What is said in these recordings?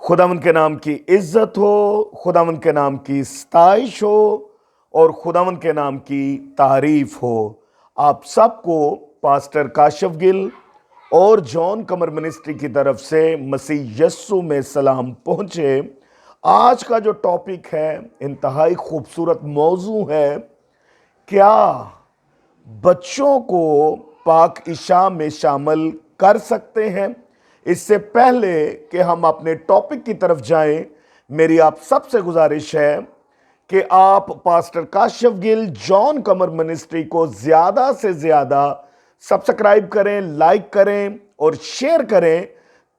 खुदावंद के नाम की इज्जत हो, खुदावंद के नाम की सताइश हो और खुदावंद के नाम की तारीफ हो। आप सबको पास्टर काशिफ गिल और जॉन कमर मिनिस्ट्री की तरफ से मसीह यस्सु में सलाम पहुंचे। आज का जो टॉपिक है इंतहाई खूबसूरत मौजू है, क्या बच्चों को पाक इशा में शामिल कर सकते हैं। इससे पहले कि हम अपने टॉपिक की तरफ जाएं, मेरी आप सबसे गुजारिश है कि आप पास्टर काशिफ गिल जॉन कमर मिनिस्ट्री को ज्यादा से ज्यादा सब्सक्राइब करें, लाइक करें और शेयर करें,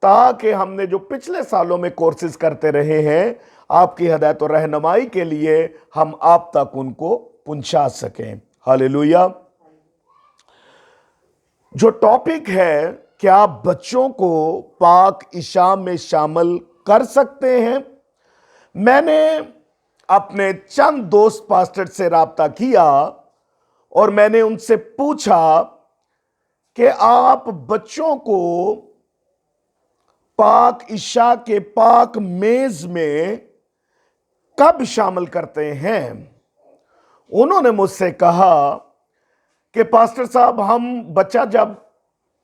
ताकि हमने जो पिछले सालों में कोर्सेज करते रहे हैं, आपकी हिदायत और रहनुमाई के लिए हम आप तक उनको पहुंचा सकें। हालेलुया। जो टॉपिक है, क्या बच्चों को पाक इशा में शामिल कर सकते हैं। मैंने अपने चंद दोस्त पास्टर से राब्ता किया और मैंने उनसे पूछा कि आप बच्चों को पाक इशा के पाक मेज में कब शामिल करते हैं। उन्होंने मुझसे कहा कि पास्टर साहब, हम बच्चा जब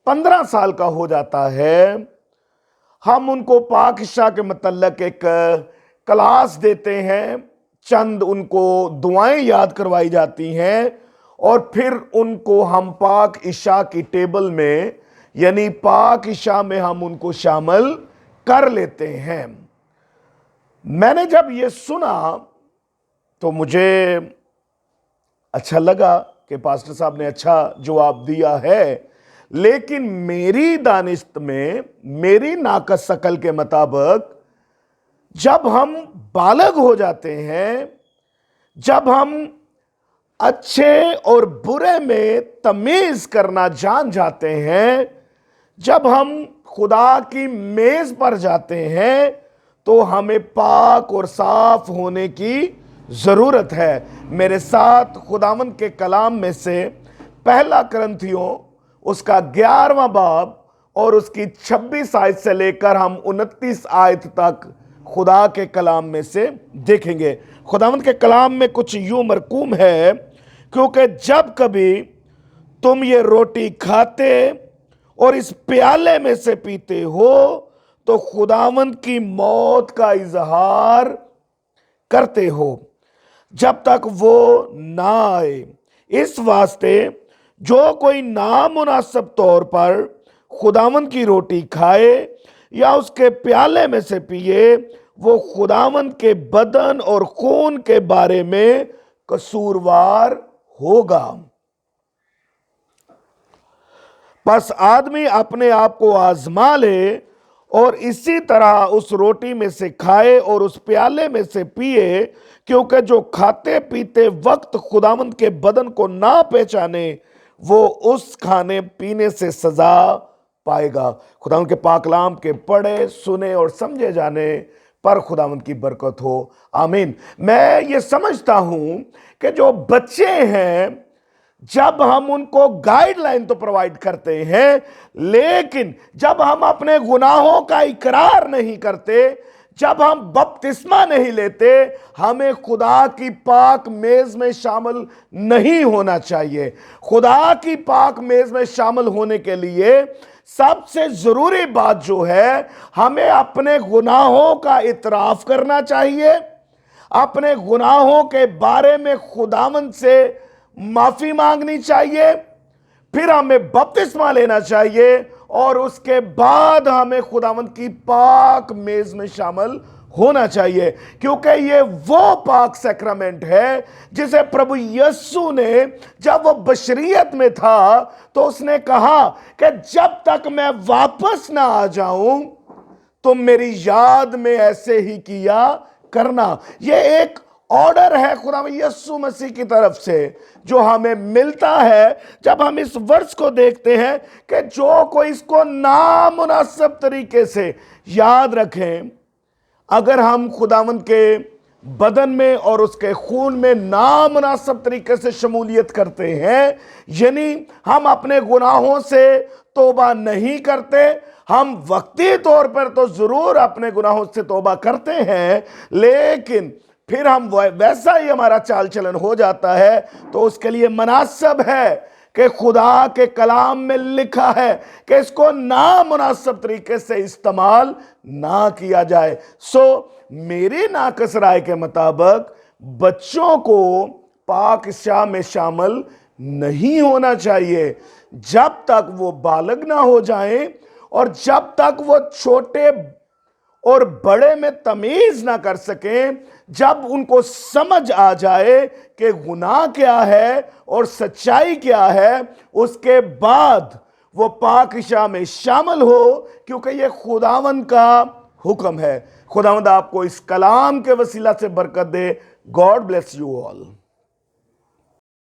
15 साल का हो जाता है, हम उनको पाक इशा के मतलब एक क्लास देते हैं, चंद उनको दुआएं याद करवाई जाती हैं और फिर उनको हम पाक इशा की टेबल में यानी पाक इशा में हम उनको शामिल कर लेते हैं। मैंने जब ये सुना तो मुझे अच्छा लगा कि पास्टर साहब ने अच्छा जवाब दिया है, लेकिन मेरी दानिश्त में, मेरी नाकस शकल के मुताबिक, जब हम बालग हो जाते हैं, जब हम अच्छे और बुरे में तमीज करना जान जाते हैं, जब हम खुदा की मेज पर जाते हैं, तो हमें पाक और साफ होने की जरूरत है। मेरे साथ खुदावंद के कलाम में से पहला कुरिन्थियों उसका 11वां बाब और उसकी 26 आयत से लेकर हम 29 आयत तक खुदा के कलाम में से देखेंगे। खुदावंद के कलाम में कुछ यूं मरकूम है, क्योंकि जब कभी तुम ये रोटी खाते और इस प्याले में से पीते हो तो खुदावंद की मौत का इजहार करते हो जब तक वो ना आए। इस वास्ते जो कोई नामुनासिब तौर पर खुदावंद की रोटी खाए या उसके प्याले में से पिए, वो खुदावंद के बदन और खून के बारे में कसूरवार होगा। बस आदमी अपने आप को आजमा ले और इसी तरह उस रोटी में से खाए और उस प्याले में से पिए, क्योंकि जो खाते पीते वक्त खुदावंद के बदन को ना पहचाने, वो उस खाने पीने से सजा पाएगा। खुदावंद के पाक कलाम के पढ़े, सुने और समझे जाने पर खुदावंद की बरकत हो। आमीन। मैं ये समझता हूं कि जो बच्चे हैं, जब हम उनको गाइडलाइन तो प्रोवाइड करते हैं, लेकिन जब हम अपने गुनाहों का इकरार नहीं करते, जब हम बपतिस्मा नहीं लेते, हमें खुदा की पाक मेज में शामिल नहीं होना चाहिए। खुदा की पाक मेज में शामिल होने के लिए सबसे जरूरी बात जो है, हमें अपने गुनाहों का इतराफ करना चाहिए, अपने गुनाहों के बारे में खुदावंद से माफी मांगनी चाहिए, फिर हमें बपतिस्मा लेना चाहिए और उसके बाद हमें खुदावंद की पाक मेज में शामिल होना चाहिए, क्योंकि ये वो पाक सैक्रामेंट है जिसे प्रभु यीशु ने, जब वो बशरियत में था, तो उसने कहा कि जब तक मैं वापस ना आ जाऊं तुम मेरी याद में ऐसे ही किया करना। ये एक ऑर्डर है खुदा यीशु मसीह की तरफ से जो हमें मिलता है जब हम इस वर्ष को देखते हैं कि जो कोई इसको नामुनासिब तरीके से याद रखें, अगर हम खुदावंद के बदन में और उसके खून में नामुनासिब तरीके से शमूलियत करते हैं, यानी हम अपने गुनाहों से तौबा नहीं करते, हम वक्ती तौर पर तो जरूर अपने गुनाहों से तौबा करते हैं, लेकिन फिर हम वैसा ही हमारा चाल चलन हो जाता है, तो उसके लिए मुनासिब है कि खुदा के कलाम में लिखा है कि इसको नामुनासिब तरीके से इस्तेमाल ना किया जाए। सो मेरी नाकस राय के मुताबिक बच्चों को पाक शाह में शामिल नहीं होना चाहिए जब तक वो बालग ना हो जाएं, और जब तक वो छोटे और बड़े में तमीज ना कर सकें। जब उनको समझ आ जाए कि गुनाह क्या है और सच्चाई क्या है, उसके बाद वो पाक शाह में शामिल हो, क्योंकि ये खुदावंद का हुक्म है। खुदावंद आपको इस कलाम के वसीला से बरकत दे। God bless you all.